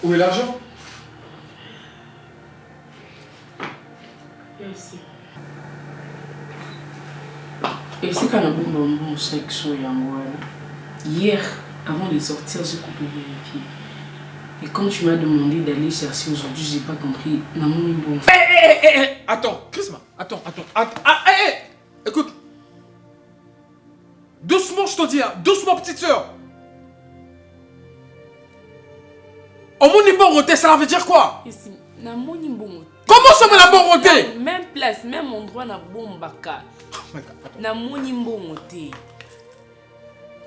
Où est l'argent? Ici. Et c'est quand même bon sexe hier, avant de sortir, j'ai coupé vérifier. Et quand tu m'as demandé d'aller chercher aujourd'hui, j'ai pas compris. Bon. Attends, Chrisma, attends. Écoute. Doucement, je te dis, doucement, petite soeur. Omonibongote, ça veut dire quoi? Comment ça me la bongote? Même place, même endroit, na bombaka. Na monibongote.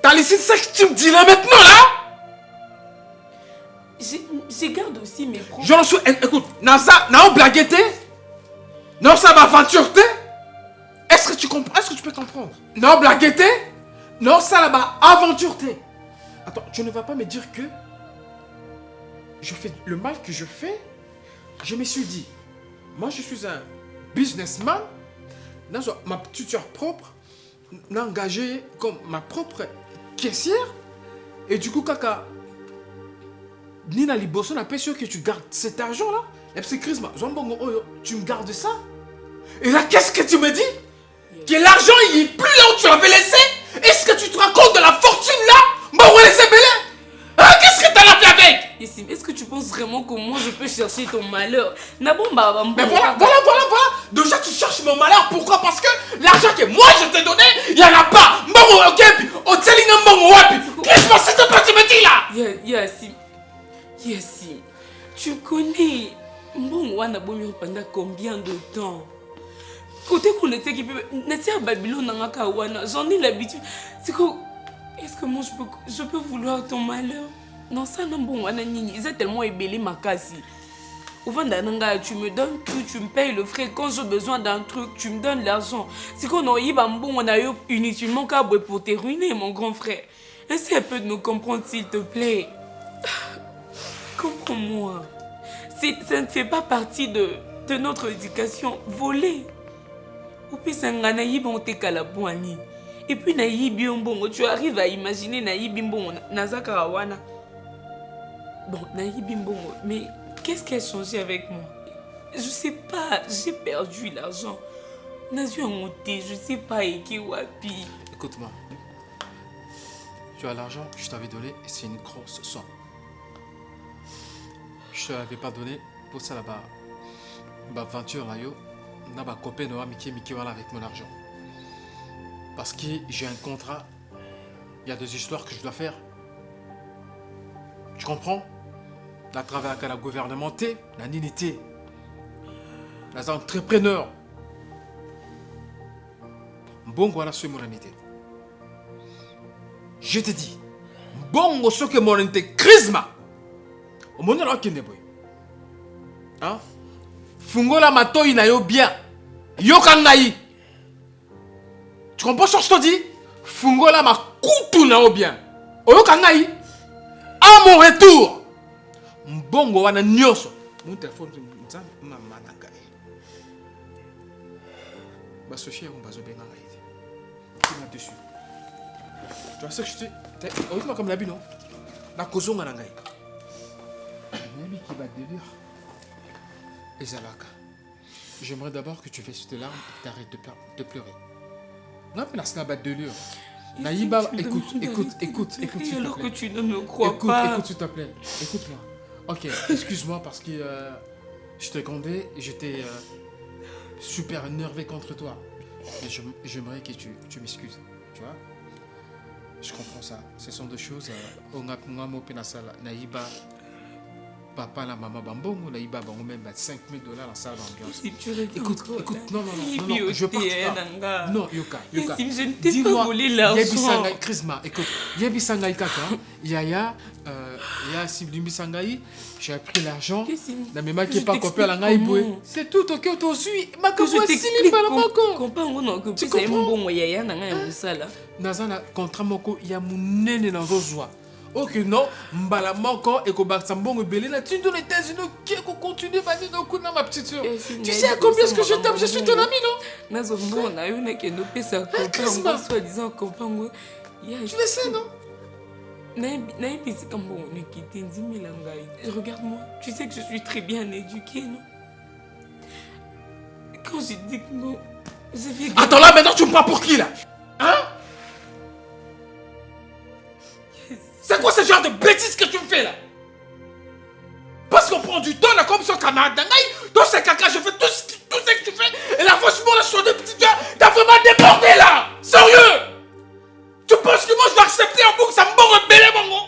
T'as laissé ça que tu me dis là maintenant là? Je garde aussi mes propres. Je suis. Écoute, Nasa, n'a blaguette? Non, ça m'aventure. Est-ce que tu comprends? Est-ce que tu peux comprendre? Non, blaguette? Non, ça là-bas, aventure. Attends, tu ne vas pas me dire que je fais le mal que je fais. Je me suis dit, moi je suis un businessman, dans ma petite soeur propre, engagée comme ma propre caissière. Et du coup, kaka, Nina Liboso n'a pas sûr que tu gardes cet argent-là. Et puis c'est Chrisma, tu me gardes ça. Et là, qu'est-ce que tu me dis? Que l'argent, il est plus là où tu l'avais laissé? Est-ce que tu te rends compte de la fortune là? Bon, on les hein? Qu'est-ce que tu as fait avec? Est-ce que tu penses vraiment que moi je peux chercher ton malheur? Mais voilà. Déjà, tu cherches mon malheur. Pourquoi? Parce que l'argent que moi je t'ai donné, il n'y en a pas. Bon, ok, puis au Tselinga Mbongo Wapi. Qu'est-ce que c'est que tu me dis là? Yassim, tu connais Mbongo wana bomi pendant combien de temps? Côté qu'on était qui peut n'était à Babylone nanga wana, j'en ai l'habitude. C'est que est-ce que moi je peux vouloir ton malheur? Non, ça non bon wana nini, ils ont tellement ébellé ma case. Au fond d'ananga, tu me donnes tout, tu me payes le frais. Quand j'ai besoin d'un truc, tu me donnes l'argent. C'est qu'on a eu bon, on a eu inutilement qu'à pour te ruiner, mon grand frère. Essaie un peu de me comprendre, s'il te plaît. Comprends-moi. Ça ne fait pas partie de notre éducation. Voler. Ou puis ça naïb on te kalabouani. Et puis naïb bon, tu arrives à imaginer naïb bon nazakarawana. Bon, naïb bon, mais qu'est-ce qui a changé avec moi? Je sais pas, j'ai perdu l'argent. Nazu a monté, je sais pas et qui wapi. Écoute-moi. Tu as l'argent que je t'avais donné et c'est une grosse somme. Je te l'avais pas donné pour ça là-bas. Ma aventure là, yo. N'a pas copain de Miki voilà avec mon argent. Parce que j'ai un contrat. Il y a des histoires que je dois faire. Tu comprends? À travers la gouvernementé, la ninité, les entrepreneurs. Bon, voilà ce que mon unité. Je te dis, bon, ce que mon unité, Chrisma. Au moment où tu es boy. Hein? Fungola mato ina yo bien. Yo kangai. Tu comprends ce que je te dis? Fungola ma kutu na yo bien. Yo kangai. À mon retour. Mbongo wana nyoso. Mon téléphone nza mama nanga. Ba sochi on bazo benga ngaïti. Tu m'as dessus. Tu vois ce que je te dis? On comme la bi non. Na kozonga na ngai. Même qui va délire. Ezalaka. J'aimerais d'abord que tu fasses tes larmes et que tu arrêtes de pleurer. Non, mais là, c'est la batte de lure. Naïba, écoute, s'il te plaît. Alors que tu ne me crois pas. Écoute, s'il te plaît. Écoute-moi. Ok, excuse-moi parce que je t'ai grondé et j'étais super énervé contre toi. Mais j'aimerais que tu m'excuses. Tu vois? Je comprends ça. Ce sont deux choses. On a Naïba. Papa, la maman, bambongo, la iba, bango même 5 000 $ la salle d'ambiance. Écoute, non, je parle pas. Non, Yoka. Je ne t'ai pas volé l'argent. Chrisma, écoute, Yebi Sangai Kaka, Yaya, Siblimbi Sangai, j'ai pris l'argent, la même qui n'est pas copié à la Naïboué. C'est tout, ok, tu suis. Ma que je t'explique. Tu comprends? Nazana, contre Moko, il y a mon nez dans le joie. Ok, non, mbala moko et kobaksa mbongo belé na tu dans les États-Unis qui continue à dire coup dans ma petite soeur. Tu sais combien est-ce que je t'aime, je suis ton ami, non? Nazo mbona yuna ke no pesa ko soi disant kompango. Tu le sais, non? Regarde-moi, tu sais que je suis très bien éduquée, non? Quand j'ai dit que non, je vais... Attends là, maintenant tu me parles pour qui là? Hein? C'est quoi ce genre de bêtises que tu me fais là? Parce qu'on prend du temps là comme ça, camarade d'Angaï, dans ces caca, je fais tout ce que tu fais. Et là, franchement, là, sur des petits gars, t'as vraiment débordé là! Sérieux! Tu penses que moi je vais accepter un bout que ça me bombe un bélé, mon gars?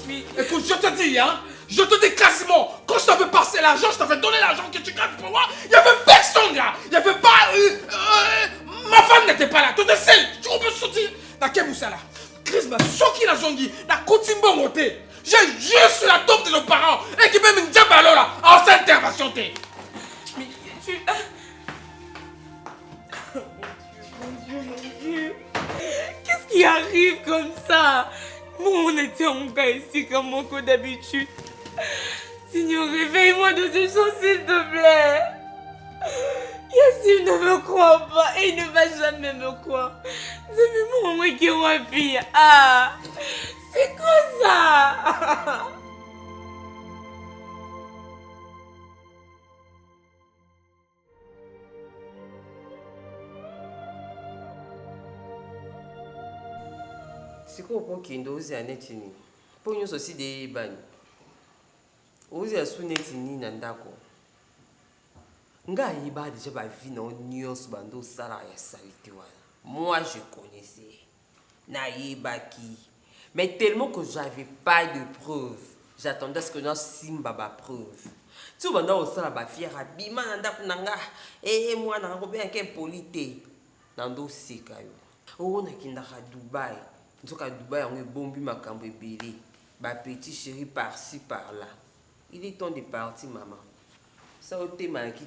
Mais... Écoute, je te dis, hein, je te dis quasiment, quand je t'avais passé l'argent, je t'avais donné l'argent que tu gardes pour moi, il n'y avait personne là! Il n'y avait pas... ma femme n'était pas là, tu sais, tu comprends ce que je te dis? Dans quel moussa là? Chris m'a choqué la jongi, la coutimbo moté. J'ai juste sur la tombe de nos parents et qui même une diabalo là, en cette intervention t'es. Mais tu... Mon Dieu. Qu'est-ce qui arrive comme ça? Bon, on était en cas ici comme d'habitude. Seigneur, réveille-moi de ce son, s'il te plaît. Yassine ne me croit pas et il ne va jamais me croire. C'est mon moi qui est pire. Ah, c'est quoi ça? C'est quoi pour qu'il y ait un netini? Pour nous aussi des bannes. Ozi a su netini nandako. Nga yiba déjà ba vie na nuance bando sala ya salite wana. Moi je connaissais. Na yiba qui. Mais tellement que j'avais pas de preuves. J'attendais à ce que nous simba ba preuve. Tu banda au sala ba fiera bima nandako nanga. Moi na robé un polité. Nando sekayo. Oh na kindaka Dubaï. Nzoka Dubaï on est bombi makambo ebele. Ba petit chéri par-ci par-là. Il est temps de partir, maman. Ça a été mal qui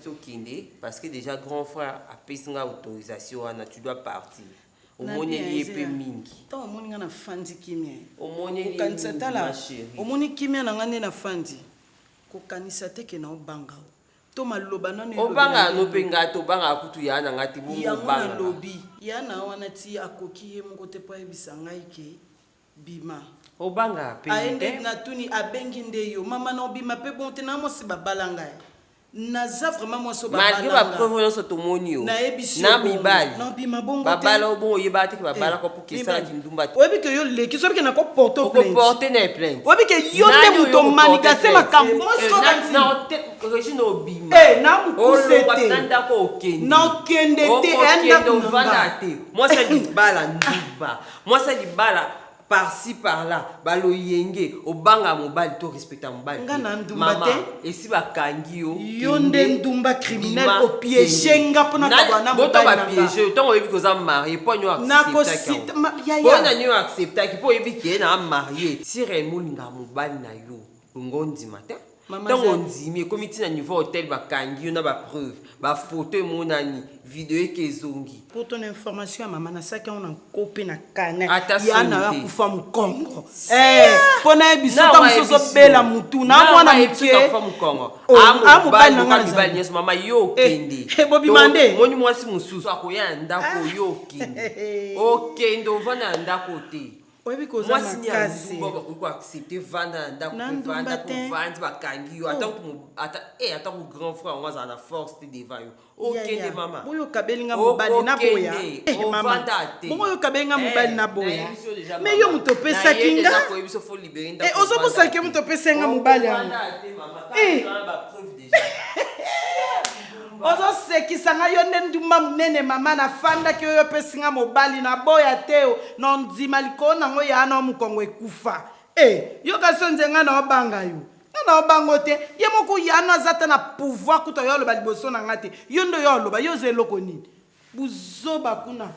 parce que déjà grand frère a payé son autorisation, tu dois partir. Au moins il est peu mingi. Tant au moins il y a fandi kimia. Au moins il est ma chérie. Au moins kimia na ngane na fandi. Ko kanisate ke na obanga. To maloba na ne. Obanga no penga to banga kutu ya na ngati bu banga. Ya lobi. Ya na wana ti akoki ye moko te po ebisanga ike bima. Obanga pe. Aende na tuni abengi ndeyo. Mama na obima pe bonte na mo si babalanga. Naza vraiment moi so babalanga. Malgré ma preuve so to monio. Na mibali. Na bima bongo. Babala obo yeba te ke babala ko pour que ça kindumba. Obi ke yo le ki so ke na ko porto plainte. Ko porter na plainte. Obi ke yo te muto manika se makambo. Moi so kanti. Na Regine obima. Na mu kusete. Nanda ko okende. Na kende te enda ko vanda te. Moi c'est libala nduba. Moi c'est libala par-ci par-là, balo yenge, obanga mobile to respecta mobile. Maman, et si ba kangio, yonde ndumba criminel au piège nga pona kabana mobile. Boto ba piège, ton oyebi ko za marié, po nyo accepter. Po na nyo accepter ki po oyebi ki na marié. Si remolinga mobile na yo, ngondi matin. Tant on dit mais comme tu niveau hôtel ba kangi na ba preuve ba photo monani vidéo ke zongi pour ton information maman na saki on a copé na kana ya na kufa mukongo pona ebiso ta musoso bela mutu na mwana muke kufa mukongo amubali na ngana bali nyeso mama yo kende bobi mande moni mwasi mususu akoya ndako yo kende okende ovana ndako te. Oyebi koza na kasi ko accepter vanda ndako vanda ko vanda bakangi yo ata ko grand frère on va na force te devant yo okende mama boyo kabelinga mobali na boya mama boyo kabelinga mobali na boya mais yo muto pesa kinga ozo busake muto pesa nga mobali ozo sekisa nga yo ndumba munene mama na fanda ki yo pesinga mobali na boya teo na ndima likona ngo ya na mukongo ekufa yo kasonze nga na obanga yo na obango te ye moko ya na zata na pouvoir kuto yo loba liboso na ngate yo ndo yo loba yo zeloko nini buzoba kuna.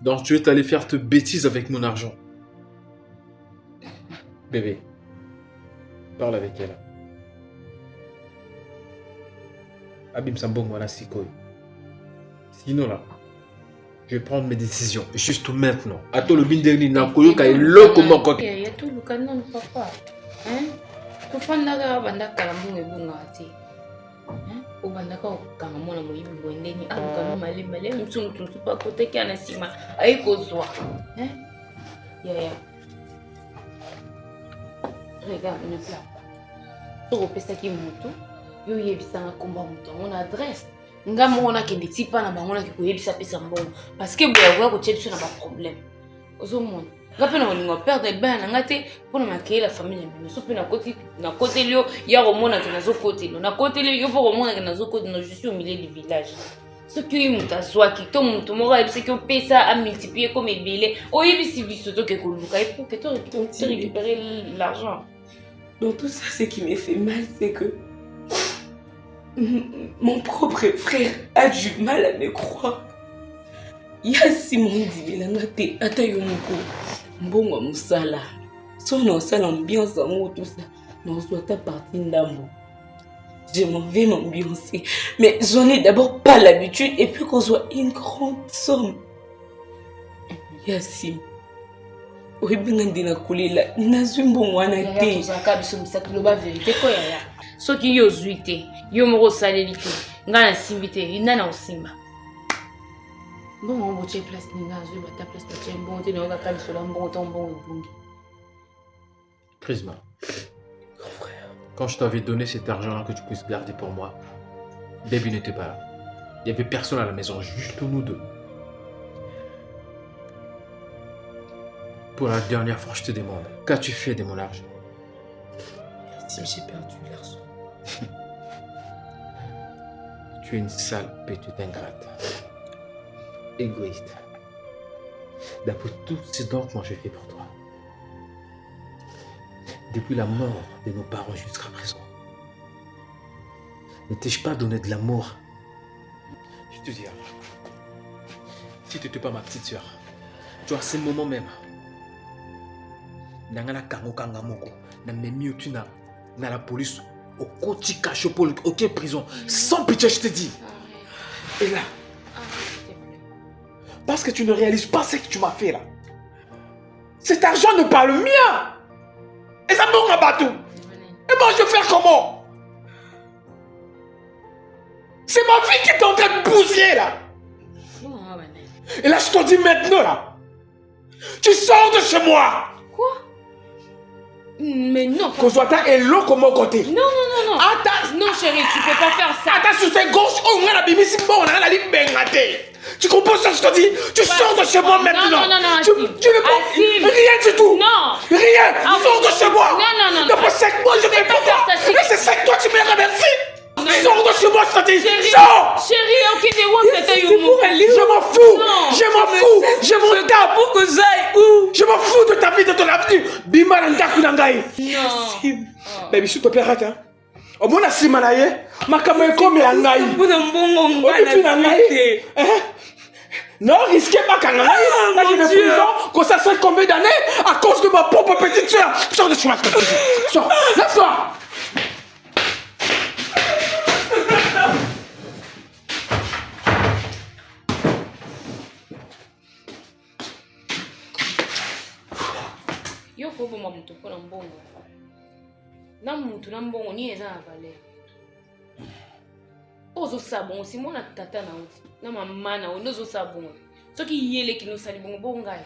Donc tu es allé faire te bêtise avec mon argent. Bébé, parle avec elle. Abim Sambong wana sikoy. Sinon là, je vais prendre mes décisions. Juste maintenant. Attends le bindeni na koyoka eloko moko. Il y a tout le canon, papa. Hein? Pour faire la banda kalambo et bon ati. Hein? Au banda ka kangamo na moyibi bondeni aluka no mali mali mtsu mtsu pa kote kana sima aiko zwa. Hein? Ya. Regarde, ne pleure pas. Tu repères ça qui monte. Yo yebisanga komba mutu on adresse. Nga mona kende tipa na bango na ki koyebisa pesa mbongo parce que boya boya ko tshebisa na ba problème. Ozo mona. Nga pe na olingo perdre bana nga te pona makeye la famille na so pe na côté lio ya romona ke nazo côté lo na côté lio yo po romona ke nazo côté no je suis au milieu du village. Ce qui est muta soit qui to mutu mo ga yebisa que pesa a multiplier comme ebele oyebisi biso to ke ko luka et pour que tu récupérer l'argent. Donc tout ça, ce qui me fait mal, c'est que mon propre frère a du mal à me croire. Yasi mondi belangate ata yomoko mbongo musala. Son on sala ambiance en tout ça. Non soit ta partie ndambo. Je m'en vais m'ambiancer, mais j'en ai d'abord pas l'habitude et puis qu'on soit une grande somme. Yasi. Oui, bien ndina kulela nazumbo mwana te. Tozaka biso misatu loba vérité ko yaya. Soki yo zuite, yo moko saleli te. Nga na simbi te, ina na osimba. Bon, on boche place ninga zo ba ta place ta chembo te no ka biso la mbongo ton bon bungi. Prisma. Quand je t'avais donné cet argent-là que tu puisses garder pour moi, Baby n'était pas là. Il n'y avait personne à la maison, juste nous deux. Pour la dernière fois, je te demande, qu'as-tu fait de mon argent? Si j'ai perdu l'argent. Tu es une sale petite ingrate. Égoïste. D'après tout ce dont moi je fais pour toi. Depuis la mort de nos parents jusqu'à présent. Ne t'ai-je pas donné de l'amour? Je te dis, si tu n'étais pas ma petite soeur, tu as ce moment même. Nangana kango kanga moko na memi otu na la police au koti cacho pour OK prison sans pitié je te dis. Et là parce que tu ne réalises pas ce que tu m'as fait là. Cet argent ne parle mien. Et ça me rend bateau. Et moi je vais faire comment? C'est ma vie qui est en train de bousiller là. Et là je te dis maintenant là. Tu sors de chez moi. Quoi? Mais non. Kozwata est long comme mon côté. Non. Attends. Non chérie, tu peux pas faire ça. Attends, sur tes gauche, on a la bimisi bon, on a la ligne bengate. Tu comprends ce que je te dis? Tu sors de chez moi maintenant. Non, Tu ne peux rien du tout. Non. Rien. Sors de chez moi. Non. Depuis 5 mois, je fais pour toi. ça, Et c'est ça que toi, tu me remercies. Sors de chez moi, je te dis. Chérie, Sors. chérie, ok, t'es où que t'as eu Je m'en fous. Je m'en tape. Pour que j'aille où? Je m'en fous de ta vie, de ton avenir. Bima Nandaku Nangai. Non. Baby, s'il te plaît, rate. Au moins, la simanaye, ma caméra comme la ngai. Non, risquez pas qu'un ngai. Là, je vais prison, qu'on ça fait combien d'années à cause de ma propre petite soeur. Sors de chez moi. Sors. Laisse-toi. Yo ko bomba mutu pona mbongo. Na mutu na mbongo ni eza na valeur. Ozo sabon si mona tata na uti. Na mama na ozo sabon. Soki yele ki no sali bongo bongai.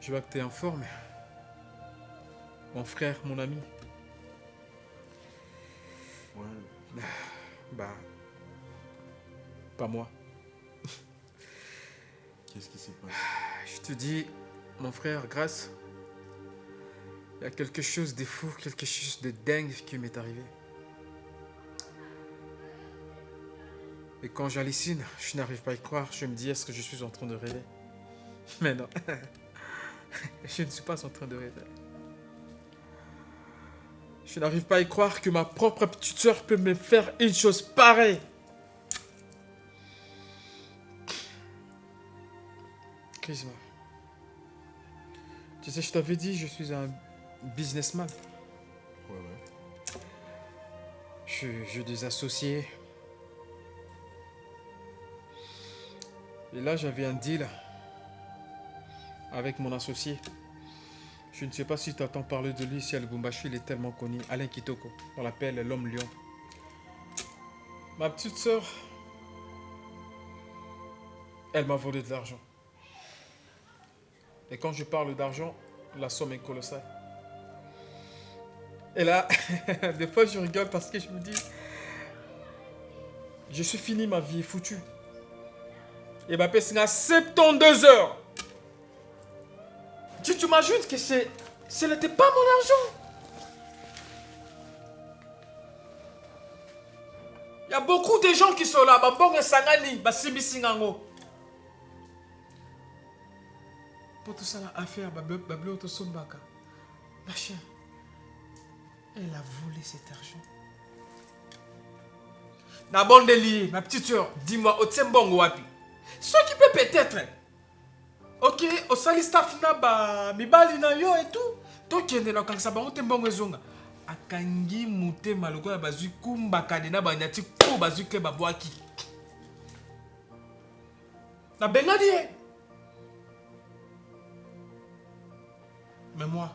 Je vois que tu es en forme. Mon frère, mon ami. Ouais. Bah. Pas moi. Qu'est-ce qui s'est passé? Je te dis, mon frère, grâce. Il y a quelque chose de fou, quelque chose de dingue qui m'est arrivé. Et quand j'hallucine, je n'arrive pas à y croire. Je me dis, est-ce que je suis en train de rêver? Mais non. Je ne suis pas en train de rêver. Je n'arrive pas à y croire que ma propre petite soeur peut me faire une chose pareille. Charisma. Tu sais, je t'avais dit, je suis un businessman. Ouais, ouais. J'ai des associés. Et là, j'avais un deal avec mon associé. Je ne sais pas si tu entends parler de lui ici à Lubumbashi, il est tellement connu. Alain Kitoko, on l'appelle l'homme lion. Ma petite soeur, elle m'a volé de l'argent. Et quand je parle d'argent, la somme est colossale. Et là, des fois je rigole parce que je me dis, je suis fini, ma vie est foutue. Et ma paix, c'est à 72 heures. Tu m'ajoutes que ce n'était pas mon argent. Il y a beaucoup de gens qui sont là. Babong Sangani, Basimi Singango. Pour tout ça, l'affaire, Bablo Tosombaka. Ma chère, elle a volé cet argent. Nabondeli, ma petite soeur, dis-moi, Otsembongo wapi. Ce qui peut peut-être. Ok, au sali staff na ba mibali na yo et tout. Donc il y a des gens qui ont été akangi mute maloko ya bazui kumba kadena ba nyati ko bazui ke babwaki. Na bengadi. Mais moi,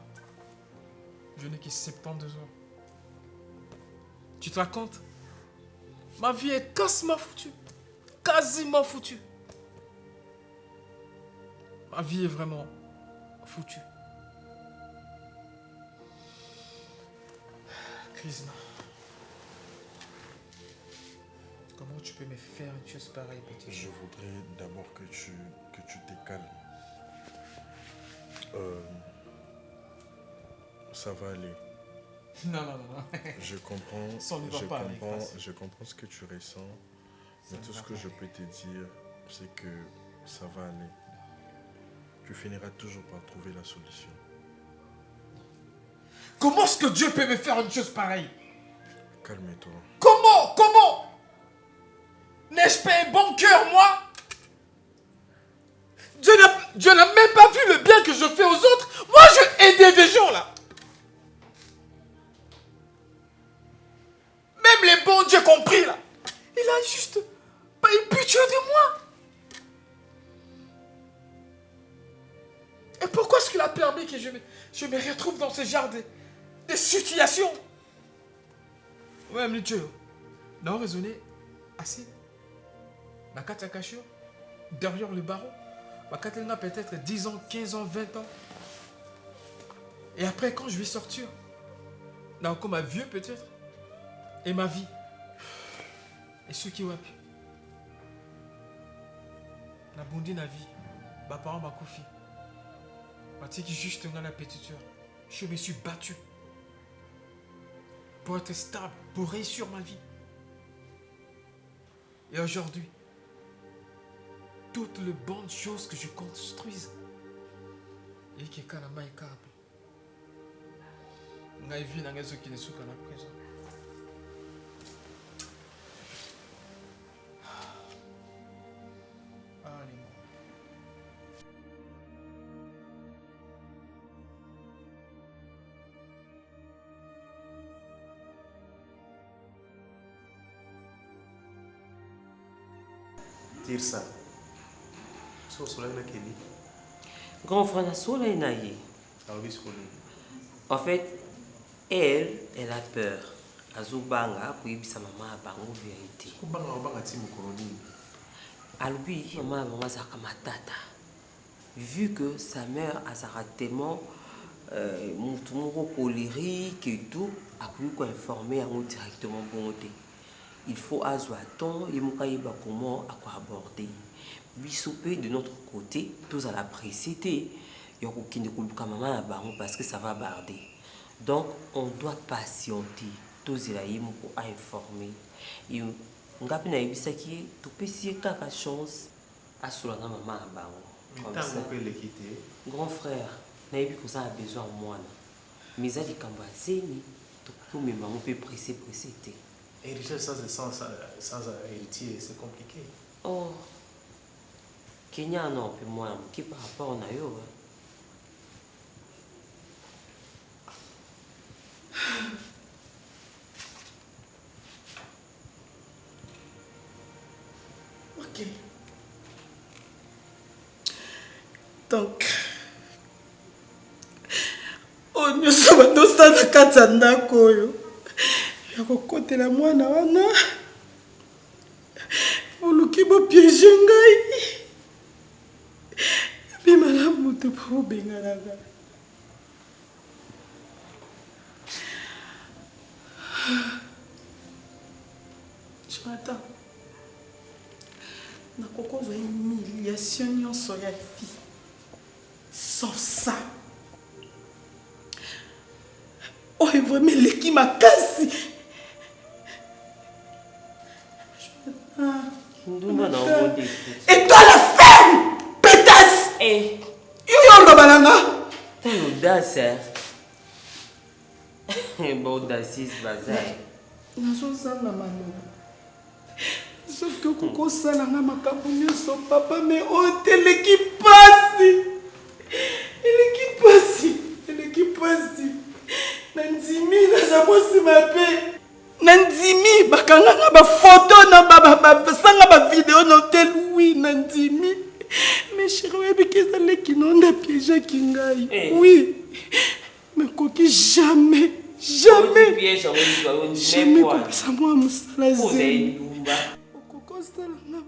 je n'ai que 72 ans. Tu te racontes? Ma vie est quasiment foutue. Quasiment foutue. Ma vie est vraiment foutue. Charisma. Comment tu peux me faire une chose pareille, petit? Je voudrais d'abord que tu te calmes. Ça va aller. Non. Je comprends, Ça, on n'y va pas avec grâce. je comprends ce que tu ressens. Mais tout ce que je peux te dire, c'est que ça va aller. Tu finiras toujours par trouver la solution. Comment est-ce que Dieu peut me faire une chose pareille? Calme-toi. Comment N'ai-je pas un bon cœur, moi? Dieu n'a même pas vu le bien que je fais aux autres. Moi, je aide des gens, là. Même les bons dieux compris, là. Il a juste pas eu pitié de moi. Et pourquoi est-ce qu'il a permis que je me retrouve dans ce genre de situation? Ouais, mais Dieu, non, raisonner assez. Ma carte à cachot, derrière le barreau, ma carte a peut-être 10 ans, 15 ans, 20 ans. Et après, quand je vais sortir, là encore ma vieux peut-être, et ma vie, et ceux qui ont pu. La bondi na vie, ma parent m'a confié. Parce que juste dans la petite heure, je me suis battu pour être stable, pour réussir ma vie. Et aujourd'hui, toutes les bonnes choses que je construise, et qui est calama et câble. N'a vu dans les qui ne sont qu'à la présent. Dire ça. So cela na keli. Grand frère Nasola est naïe. En fait, elle a peur. Azubanga pour sa maman a bango vérité. Kubanga ti mukoloni. Albi, maman a matata. Vu que sa mère a tellement colérique et tout, a pu informer directement pour côté. Il faut attendre et comment aborder. Bisopé de notre côté, tous à la précité, il y a maman parce que ça va barder. Donc on doit patienter. Tous les pour informer. Et on a qui tout petit quelque chance à sur la maman à bango. Grand frère, n'a pas besoin de moi. Mais ça dit Tout le monde peut pressé. Héritier sans héritier, c'est compliqué. Oh, Kenya non, puis moi, qui par rapport à yo. Ok. Donc, oyo nyonso bandosala na kati ya ndako oyo ya kokotela mwana wana oluki bopiege ngai bima na moto mpo bobengananga. Jonathan, nakokozwa humiliation nyonso ya vie sans ça. Oh, vraiment, l'équipe m'a cassé. Et toi, la ferme, pétasse. Eh, yo, balanga. t'as l'audace, hein? Bon, audacieux, bazar. Sauf que Koko Salanga m'a capouillé son papa, mais oh, t'es l'équipe passe. L'équipe passe. Nandimi naza mwasi mabe nandimi bakanga ba photo na ba sanga ba vidéo na hotel oui nandimi mais chérie webi keza le kinonda piège kingai oui mais koki jamais kopesa mwa mosala zeli okokosalanga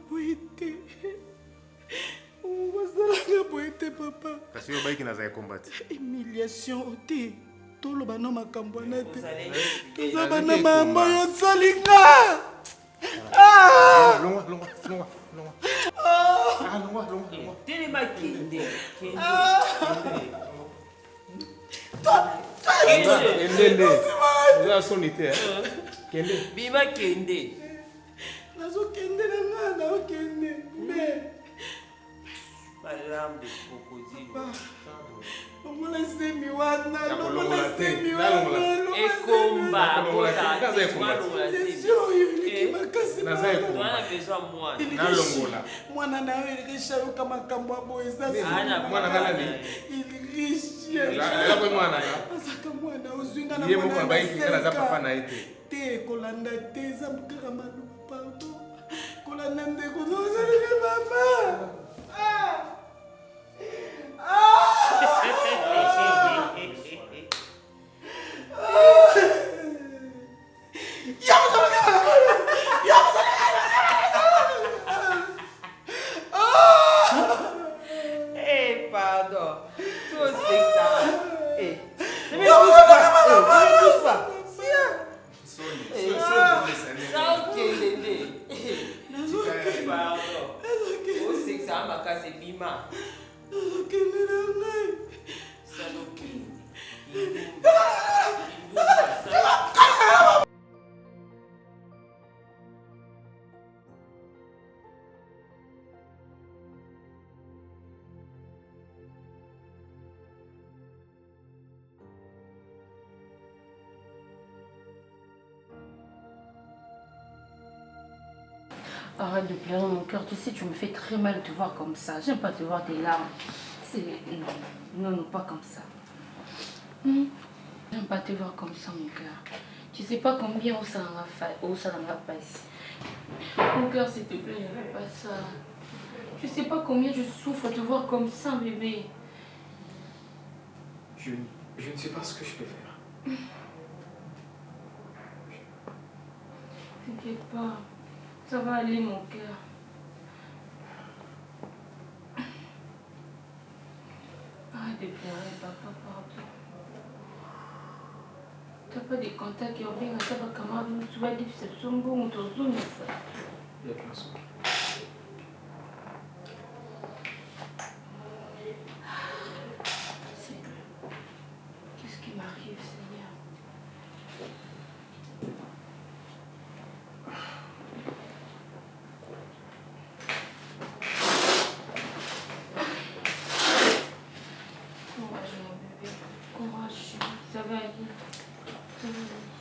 boyete papa Kasi yo baiki naza kombati. humiliation ote toloba no makambo na te toza bana mama yosalinga Longa. Telema kende. Oza sonite. Kende. Bima kende. nazokende na nga naokende me Balambe crocodile. longola semi wana Ekomba. mwana na yo ilirisha yoka makambo ya boye ezazaka mwana ozwinga na te kolanda te eza kaka maluku pardon kolanda ndeko ozalinga mama Eh, pardon. Toi, c'est ça. Eh. Ça, ok, Lende. Pardon. Oh, c'est ça, ma casse est bima. Arrête de pleurer mon cœur, tu sais, tu me fais très mal de te voir comme ça. J'aime pas te voir tes larmes. C'est... Non, pas comme ça. J'aime pas te voir comme ça, mon cœur. Tu sais pas combien ça m'a passé. Mon cœur, s'il te plaît, ne fais pas ça. Tu sais pas combien je souffre de te voir comme ça, bébé. Je ne sais pas ce que je peux faire. T'inquiète pas. Ça va aller, mon cœur. Arrête de pleurer, papa, pardon. T'as pas de contact qui ont bien à ta camarade, tu vas dire que c'est son bon ou ton zone. Il y a plein de choses. Qu'est-ce qui m'arrive, Seigneur? Courage, mon bébé. Courage, ça va aller. Ça va aller.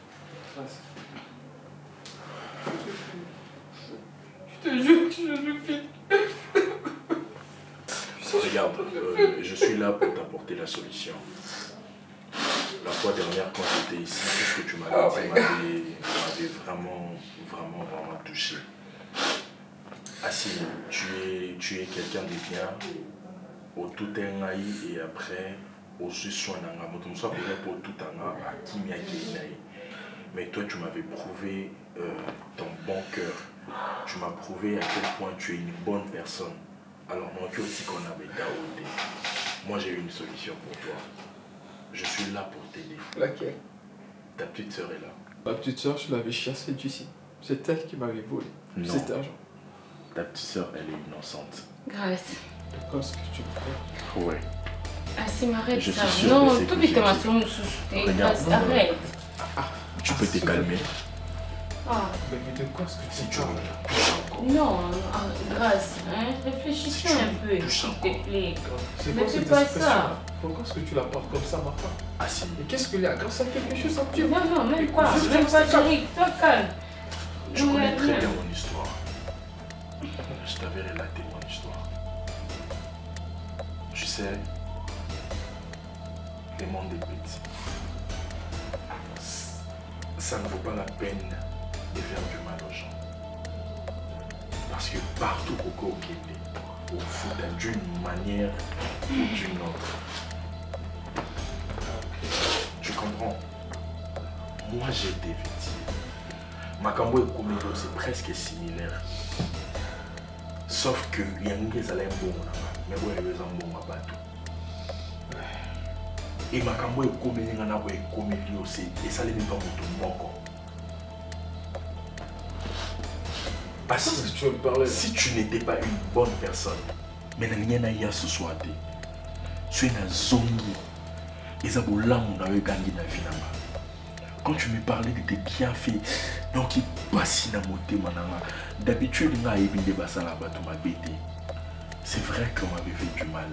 Regarde, je suis là pour t'apporter la solution. La fois dernière, quand j'étais ici, tout ce que tu m'avais dit m'avait vraiment touché. Assis, tu es quelqu'un de bien, au tout un et après, au soin pour tout un mais toi, tu m'avais prouvé ton bon cœur. Tu m'as prouvé à quel point tu es une bonne personne. Alors, moi, tu aussi qu'on avait daoudé. Moi, j'ai une solution pour toi. Je suis là pour t'aider. Laquelle? Ta petite sœur est là. Ma petite sœur, je l'avais chassée d'ici. C'est elle qui m'avait volé cet argent. Ta petite sœur, elle est innocente. Grâce. De quoi est-ce que tu me crois? Ouais. Ah, si, m'arrête Je ça. suis sûr Non, que c'est tout que vite, j'ai ma dit. soeur, nous sous-souter. Regarde, Grâce, non, arrête. Tu peux te calmer. Ah. Mais de quoi est-ce que Si tu tu parles? veux. Non, Grâce, hein, réfléchissons un peu, touches s'il encore. te plaît. C'est Mais quoi fais cette pas expression? ça. Pourquoi est-ce que tu la portes comme ça, ma femme? Ah si. Mais qu'est-ce qu'il y a? Grâce à quelque chose à Dieu. Non, même Écoute, pas, juste même reste pas, calme. chérie, sois calme. Je Non, connais mais très rien. bien mon histoire. Je t'avais relaté mon histoire. Tu sais, le monde est petit. Ça ne vaut pas la peine de faire du mal aux gens. Parce que partout au Kokende, au foot d'une manière ou d'une autre. Tu comprends? Moi j'ai été victime. Makambo et Komedo c'est presque similaire. Sauf que Yangi Zalem bon, mais bon, il y a un bon bateau. Et Makambo et Komedo aussi, et ça les met pas mon moko. Parce Qu'est-ce que tu veux me parler? si tu n'étais pas une bonne personne, mais rien n'a eu ce soir, tu es un zongi. Et ça vous l'a on a eu gagné la vie là-bas. Quand tu me parlais de tes bienfaits, donc il passe dans mon thème, d'habitude, on a évité de passer là-bas, tu m'as bêté. C'est vrai qu'on m'avait fait du mal,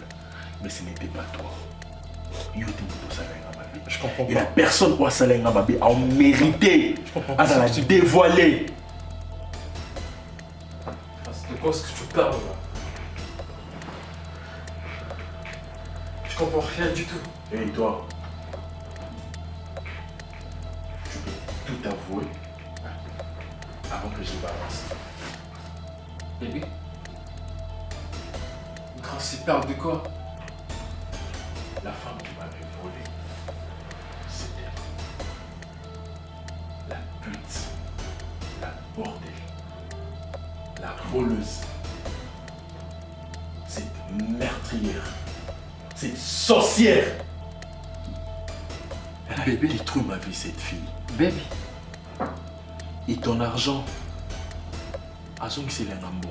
mais ce n'était pas toi. Je comprends Et la pas. personne qui a salé dans ma vie a mérité à la dévoiler. De quoi est-ce que tu parles là? Je comprends rien du tout. Et toi, tu peux tout avouer avant que je balance. Bébé? Grâce, il parle de quoi? La femme qui m'avait volé, c'était la pute, la bordelle, la voleuse, cette meurtrière, cette sorcière. Elle a détruit ma vie, cette fille. Baby. Et ton argent, à son que c'est un bon,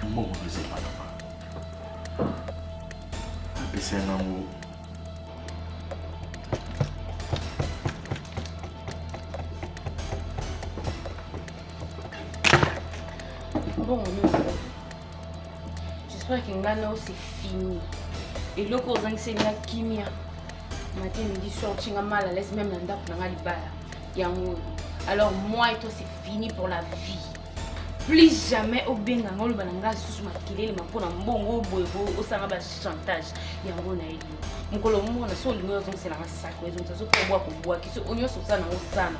bon, ne sait pas là-bas. C'est un amour. Bon, non. J'espère que maintenant c'est fini. Et le cours c'est la kimia. Matin, midi, soir, tu as mal à l'aise, même dans la libala. Alors moi et toi c'est fini pour la vie. Plus jamais au benga ngolo bananga susu makilele mapona mbongo boyebo osanga ba chantage yango na elio mukolo mona so lingo zo sela masako ezo ntazo ko bwa kiso onyo so sana osana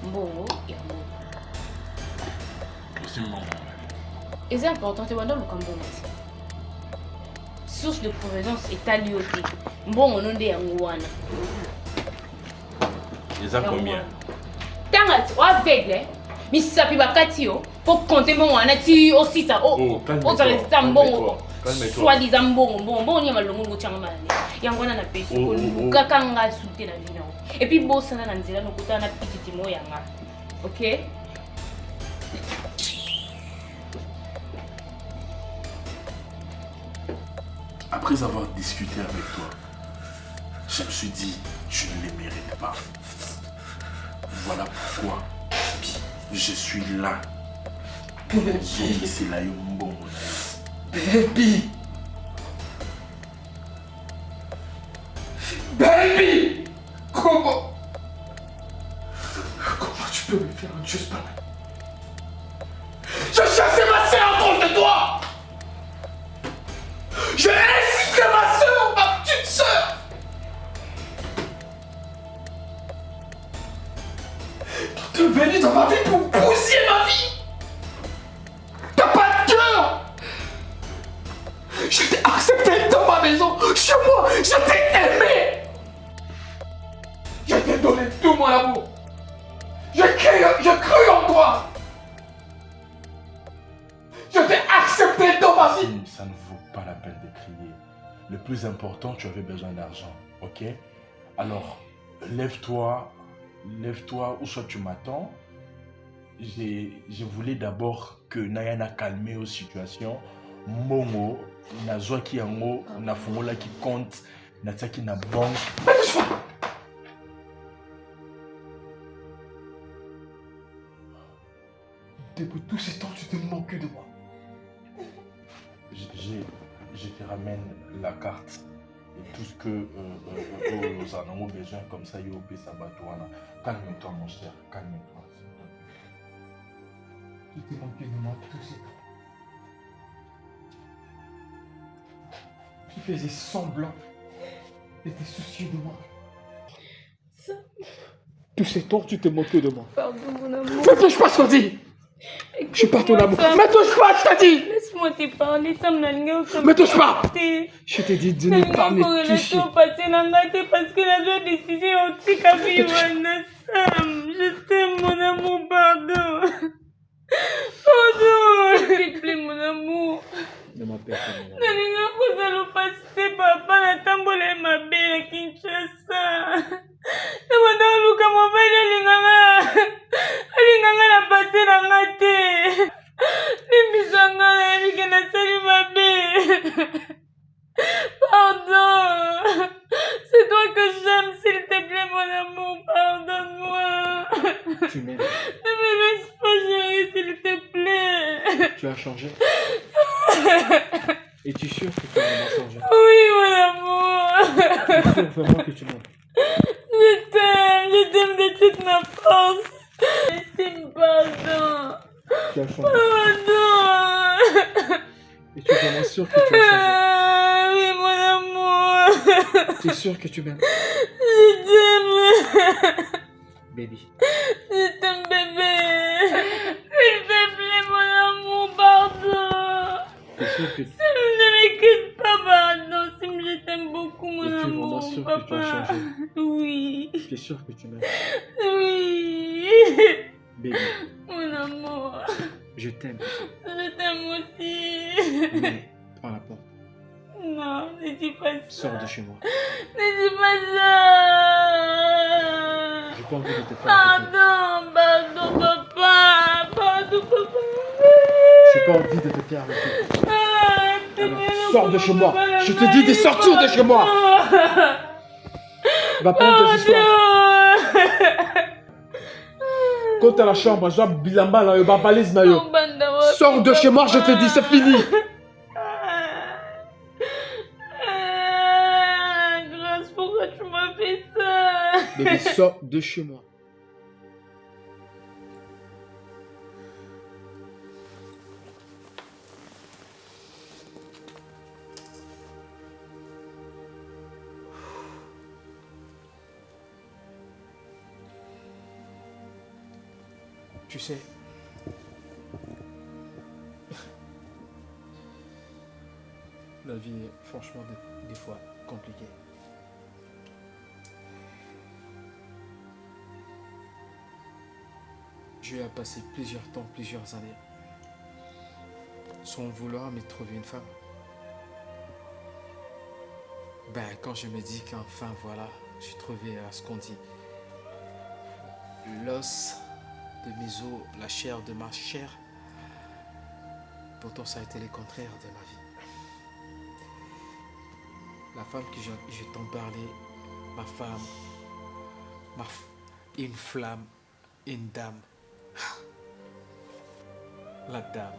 mbongo yango. C'est bon. Et c'est important te wanda lukambo mati. Source de provenance est alioté. Mbongo nonde yango wana. Les a combien? Tangati wa aveugle. Misapi bakati yo pour compter mon wana ti aussi ça oh ça les tambongo soi-disant mbongo ni malongo ngochanga malane yango na pesi ko kakanga souté na vie non et puis bosana na nzela no kutana petite mo yanga OK. Après avoir discuté avec toi, je me suis dit, je ne les mérite pas. Voilà pourquoi je suis là. C'est là un bon. Baby! Baby! Comment tu peux me faire un juste pareil? Je chassais ma sœur! J'ai insulté ma soeur, ma petite soeur. Tu es venu dans ma vie pour bousiller ma vie. T'as pas de cœur. Je t'ai accepté dans ma maison, chez moi, je t'ai aimé. Je t'ai donné tout mon amour. Je cru en toi. Je t'ai accepté dans ma vie. Ça ne vaut pas la peine de crier. Le plus important, tu avais besoin d'argent, ok? Alors, lève-toi, ou soit tu m'attends. Je voulais d'abord que Nayana calme aux situations. Momo, nazwaki yango, na fongola qui compte, na tsaki na banque. Depuis tout ce temps, tu te moques de moi. Je te ramène la carte et tout ce que nous en avons besoin, comme ça, Yobi Sabatouana. Calme-toi, mon cher, calme-toi. Tu te moques de moi tout ce temps. Tu faisais semblant de te soucier de moi. Tous ces temps, tu te moques de moi. Pardon, mon amour. Ne touche pas, je t'ai dit. Je suis pas ton amour. Ne touche pas, je t'ai dit. Laisse-moi te parler, ça me l'a. Me touche pas. Je t'ai dit de ne pas me toucher. Parce que la décision je t'aime, mon amour, pardon. Pardon. S'il te plaît, mon amour. Ne m'appelle pas mon amour. Nalinga kozala opasite papa natambola ye mabe na Kinshasa. Namanda oluka mobali alinganga na pase na nga te. Limbisanga nayebi ke nasali mabe. Pardon. C'est toi que j'aime, s'il te plaît, mon amour. Pardonne-moi. Tu m'aimes. Ne me laisse pas, chérie, s'il te plaît. Tu as changé. Es-tu sûr que tu as vraiment changé? Oui, mon amour. Es-tu sûr vraiment que tu m'aimes? Je t'aime de toute ma force. Laisse-moi, pardon. Tu as changé. Pardon. Es-tu vraiment sûr que tu as changé? Oui, mon amour. Tu es sûr que tu m'aimes? Je t'aime. Baby. Je t'aime, bébé. S'il te plaît, mon amour, pardon. Tu es sûr que... Ne m'écoute pas, pardon. Je t'aime beaucoup, mon Es-tu amour. vraiment sûr papa. que tu as changé? Oui. Tu es sûr que tu m'aimes? Oui. Baby. Mon amour. Je t'aime. Je t'aime aussi. Mais, prends la porte. Non, ne dis pas ça. Sors de chez moi. Ne dis pas ça. J'ai pas envie de te faire. Pardon, papa. Pardon, papa. J'ai pas envie de te faire avec toi. Alors, sors de chez moi. Je te dis de sortir de chez moi. Va prendre tes histoires. Quand t'es à la chambre, je dois bilamba là, balise na yo. Sors de chez moi, je te dis, c'est fini. Grâce, pourquoi tu m'as fait ça? Bébé, sors de chez moi. Tu sais, la vie est franchement des fois compliquée. J'ai passé plusieurs années, sans vouloir me trouver une femme. Ben, quand je me dis qu'enfin, voilà, j'ai trouvé ce qu'on dit. L'os de mes os, la chair de ma chair. Pourtant, ça a été le contraire de ma vie. La femme que je t'en parlais, ma femme, une flamme, une dame. La dame.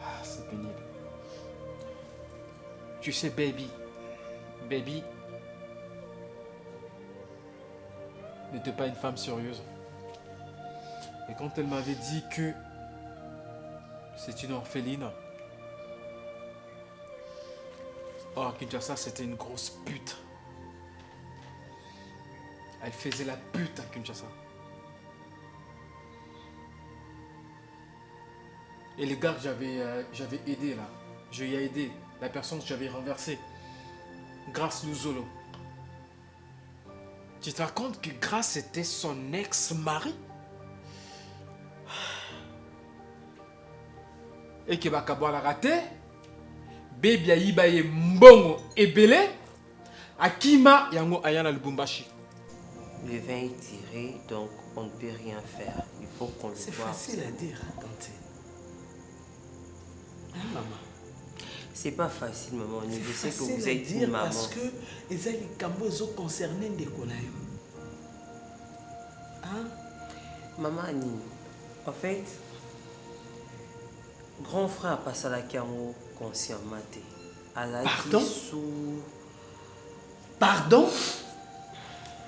Ah, c'est pénible. Tu sais, baby, n'était pas une femme sérieuse. Et quand elle m'avait dit que C'est une orpheline. Oh, à Kinshasa, c'était une grosse pute. Elle faisait la pute à Kinshasa. Et les gars que j'avais aidé là, je lui ai aidé. La personne que j'avais renversée. Grâce Luzolo. Tu te rends compte que Grâce était son ex-mari? Et que Bakabo l'a raté. Baby Aïbaye Mbongo Ebele. Akima Yango Ayana Lubumbashi. Le vin est tiré, donc on ne peut rien faire. Il faut qu'on le voie. C'est facile à dire, hein, Tante. Hein, maman? C'est pas facile, maman. Je sais que vous facile à êtes dire une maman. parce que les Alikambos sont concernés de Konayo. Hein? Maman Annie, en fait, grand frère passe à la camo consciemment. Pardon? Pardon?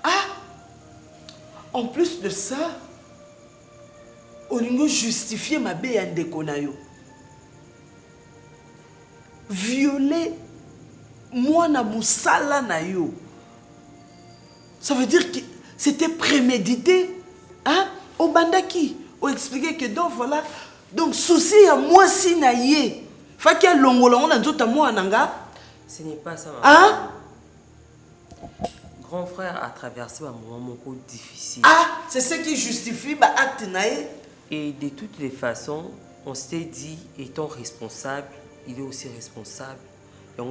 Ah! En plus de ça, on a justifié ma béane de Konayo. Violer moi na musala na yo. Ça veut dire que c'était prémédité. Hein? Au bandaki, on expliquait que donc voilà. Donc souci à moi si na yé. Fa qu'il y a longola on a d'autres moi nanga. Ce n'est pas ça, maman. Hein? Grand frère a traversé un moment difficile. Ah, c'est ce qui justifie bah acte naé. Et de toutes les façons, on s'était dit, étant responsable, il est aussi responsable. Ah,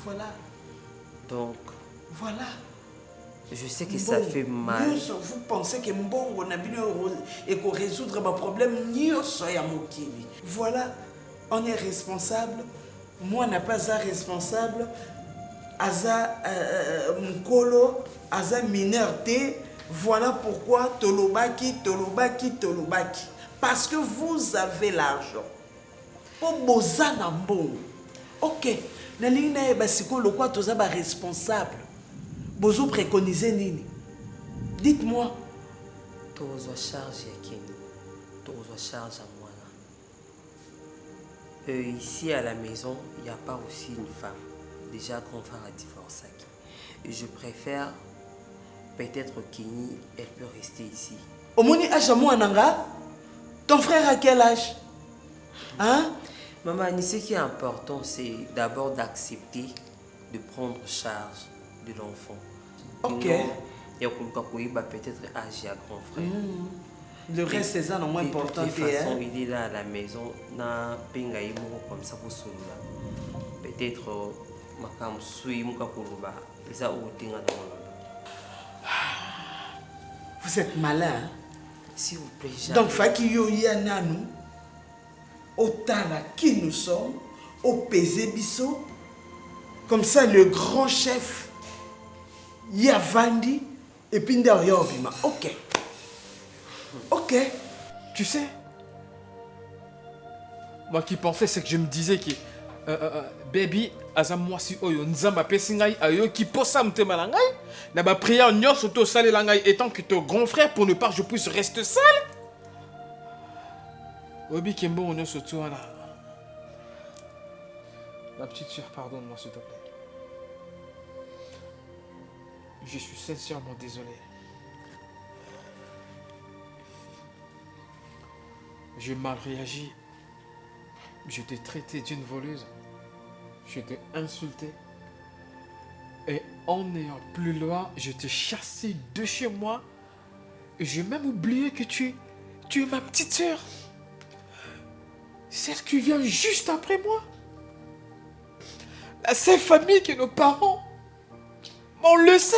voilà. Donc, voilà. Je sais que ça fait mal. Vous pensez que Mbongo n'a bien et qu'on résoudre mon problème, voilà, on est responsable. Moi, n'a pas à responsable. Aza Mkolo, Aza mineur T. Voilà pourquoi Tolobaki. Parce que vous avez l'argent. Pour Bozana Mbongo. Ok. Nalina Ebasiko, le quoi, tu es responsable. Bozo préconisez Nini. Dites-moi. Tu as charge à Kenny. Tu as charge à moi là. Ici à la maison, il n'y a pas aussi une femme. Déjà, grand frère a divorcé. Et je préfère peut-être Kenny, elle peut rester ici. Omoni âge à moi, Nanga? Ton frère a quel âge? Hein? Maman, ce qui est important, c'est d'abord d'accepter de prendre charge de l'enfant. Ok. Et peut-être âgé à grand frère. Le reste, c'est ça, non moins important. De toute façon, il est là à la maison. Na penga comme ça pour celui-là. Peut-être makam sui muka kuluba. Ça ou tinga vous êtes malin. Hein? S'il vous plaît, jamais. Donc, Fakio Yananu, Otala qui nous sommes, au Pézébiso, comme ça le grand chef Yavandi et puis Ndariovima. Ok. Ok. Tu sais, moi qui pensais, c'est que je me disais que baby, moi si oyo nzamba pesingai ayo qui posa mtema langai, na ba prière nyos to sale langai étant que ton grand frère pour ne pas que je puisse rester seul. Obi Kembo on se tourne là. Ma petite soeur, pardonne-moi s'il te plaît. Je suis sincèrement désolé. J'ai mal réagi. Je t'ai traité d'une voleuse. Je t'ai insulté. Et en n'ayant plus loin, je t'ai chassé de chez moi. Et j'ai même oublié que tu es ma petite sœur. Celle qui vient juste après moi. La seule famille que nos parents m'ont laissé.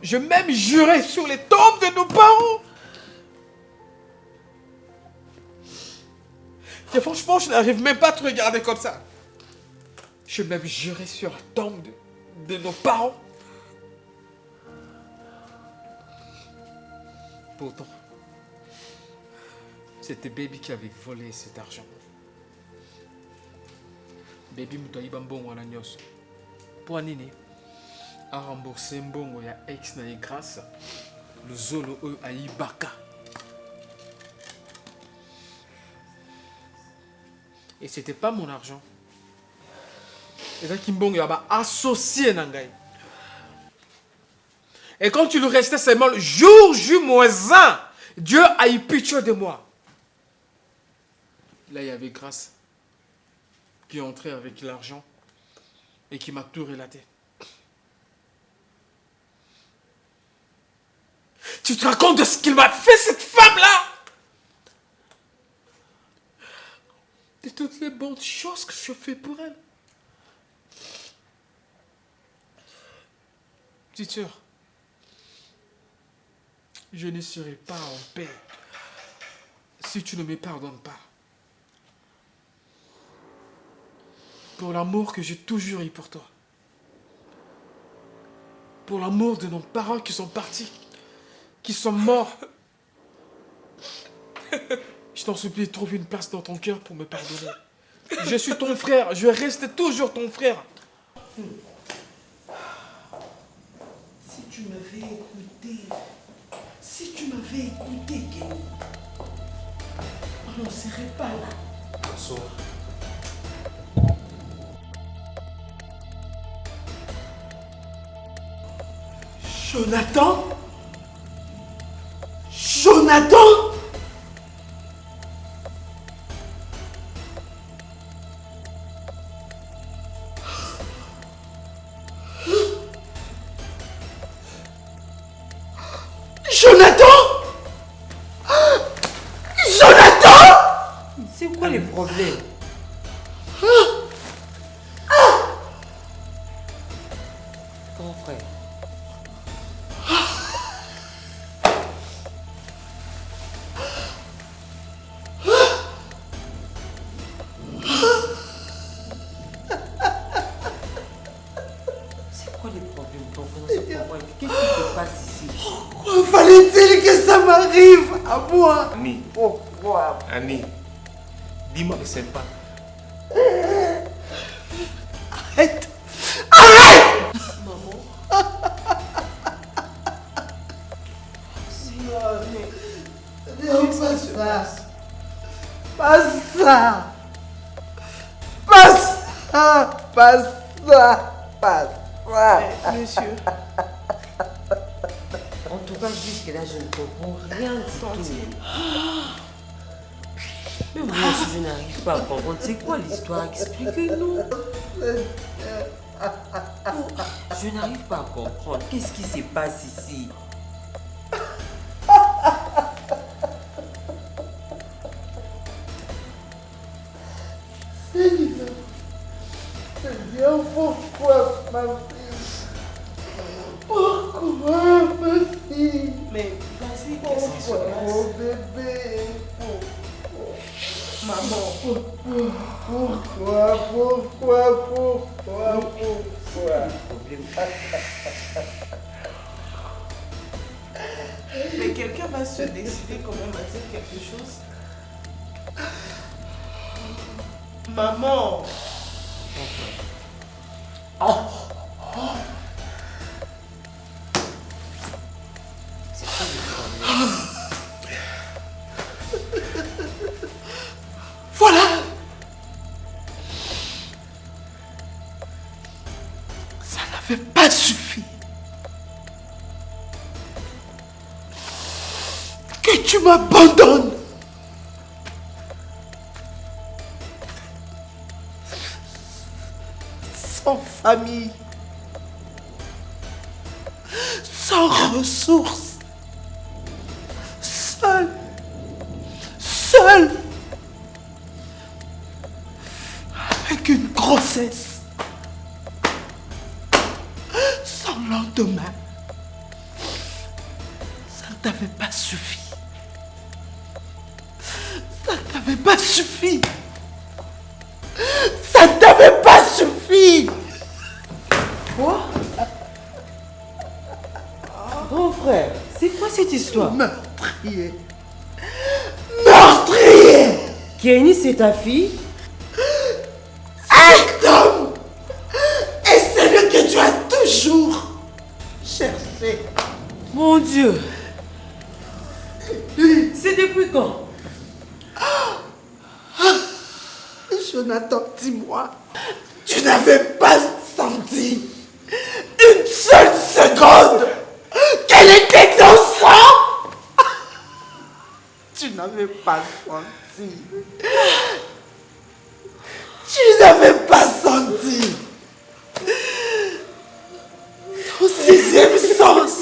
Je même juré sur les tombes de nos parents. Et franchement, je n'arrive même pas à te regarder comme ça. Je même juré sur la tombe de nos parents. Pourtant, c'était Baby qui avait volé cet argent. Baby m'a mbongo à la nyos. Pour Nini, a remboursé mbongo ya ex na grâce. Le Zolo Aïbaka. Et c'était pas mon argent. Et ça Kimbong a associé Nangai. Et quand tu le restais seulement le jour J-1, Dieu a eu pitié de moi. Là, il y avait Grâce qui est entrée avec l'argent et qui m'a tout relaté. Tu te rends compte de ce qu'il m'a fait, cette femme-là? De toutes les bonnes choses que je fais pour elle. Petite sœur, je ne serai pas en paix si tu ne me pardonnes pas. Pour l'amour que j'ai toujours eu pour toi. Pour l'amour de nos parents qui sont partis, qui sont morts. Je t'en supplie, trouve une place dans ton cœur pour me pardonner. Je suis ton frère, je reste toujours ton frère. Si tu m'avais écouté, Kenny, on n'en serait pas là. Bonsoir. Jonathan? Jonathan? Jonathan? Jonathan? C'est quoi les problèmes? Grand frère. C'est quoi les problèmes? Qu'est-ce qui se passe ici? Pourquoi fallait-il que ça m'arrive à moi? Annie, Pourquoi? Annie, dis-moi que c'est pas. Arrête! Arrête! Non, pas ça. Pas ça. Pas ça. Pas ça. Pas ça. Monsieur, En tout cas, jusque-là, je ne comprends rien du tout. Mais moi aussi, je n'arrive pas à comprendre. C'est quoi l'histoire? Expliquez-nous. Je n'arrive pas à comprendre. Qu'est-ce qui se passe ici? Seigneur, pourquoi ma fille? Pourquoi ma fille? mais vas-y, qu'est-ce qui se Pourquoi mon passe? bébé? Maman, Pourquoi? mais quelqu'un va se décider quand même à dire quelque chose. Maman, C'est quoi le problème? Voilà! Ça n'avait pas suffi. Que tu m'abandonnes. Sans famille. Sans ressources. Seul. Avec une grossesse. Sans lendemain. Ça ne t'avait pas suffi. Ça ne t'avait pas suffi. Ça ne t'avait pas suffi. Quoi? Grand frère, c'est quoi cette histoire? Meurtrier. Meurtrier. Kenny, c'est ta fille? Cet homme est celui que tu as toujours cherché. Mon Dieu! C'est depuis quand? Jonathan, dis-moi, tu n'avais pas senti une seule seconde qu'elle était ton sang? Tu n'avais pas senti. Tu n'avais pas senti ton sixième sens.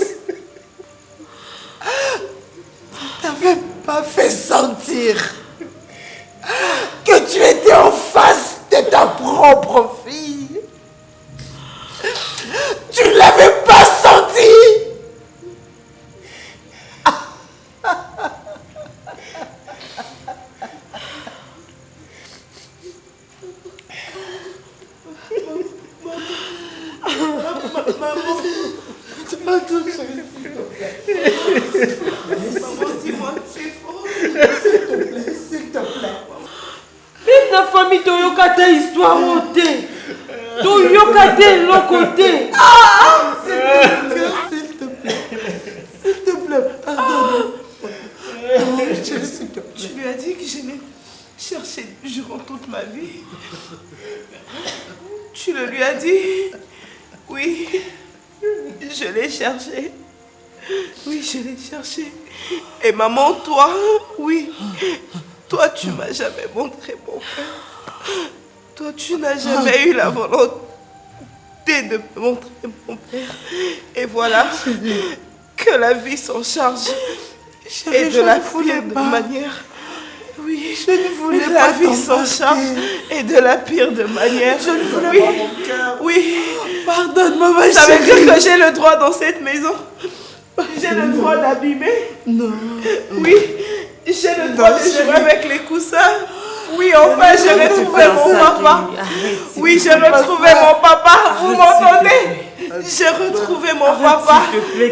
Tu n'avais pas fait sentir que tu étais en face de ta propre fille. Tu ne l'avais pas senti. Maman, dis-moi, c'est faux. S'il te plaît. La famille Toyokate histoire ôtée. Toyokate l'autre côté. S'il te plaît, pardonne. Tu lui as dit que je l'ai cherché durant toute ma vie. Tu le lui as dit? Oui, je l'ai cherché. Oui, je l'ai cherché. Et maman, toi, oui. Toi, tu m'as jamais montré mon père. Toi, tu n'as jamais eu la volonté de me montrer mon père. Et voilà que la vie s'en charge. Et de la pire de manière. Oui, je ne voulais la pas vie s'en charge. Et de la pire de manière. Je ne voulais pas mon cœur. Oui. Pardonne, maman. Ça veut dire que j'ai le droit dans cette maison. J'ai le droit d'abîmer. Non. Oui. J'ai le droit de jouer avec les coussins. Oui, enfin, j'ai retrouvé mon papa. Oui, j'ai retrouvé mon papa. Vous m'entendez? J'ai retrouvé mon papa. J'ai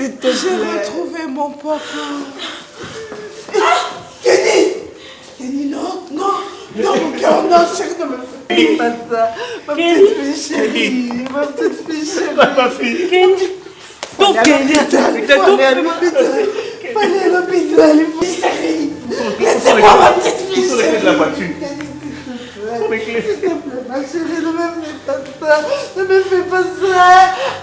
retrouvé mon papa. Kenny, non, mon cœur, non, chérie, ne me fais pas ça. Ma petite fille chérie, Ma fille. Kenny. Donc, Kenny, fallait à l'hôpital, chérie. Laissez-moi ma petite fille chérie. De la voiture. S'il te plaît, ma chérie, ne me fais pas ça. Ne me fais pas ça.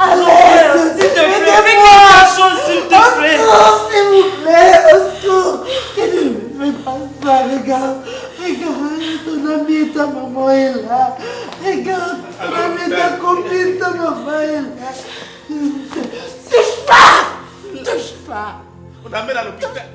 Allez, s'il te plaît, fais quelque chose, s'il te plaît. Au secours, s'il vous plaît, au secours. Kenny, ne me fais pas ça, regarde. Regarde, ton ami et ta maman est là. Regarde, ton ami et ta copine, ta maman est là. Touche pas. On amène à l'hôpital.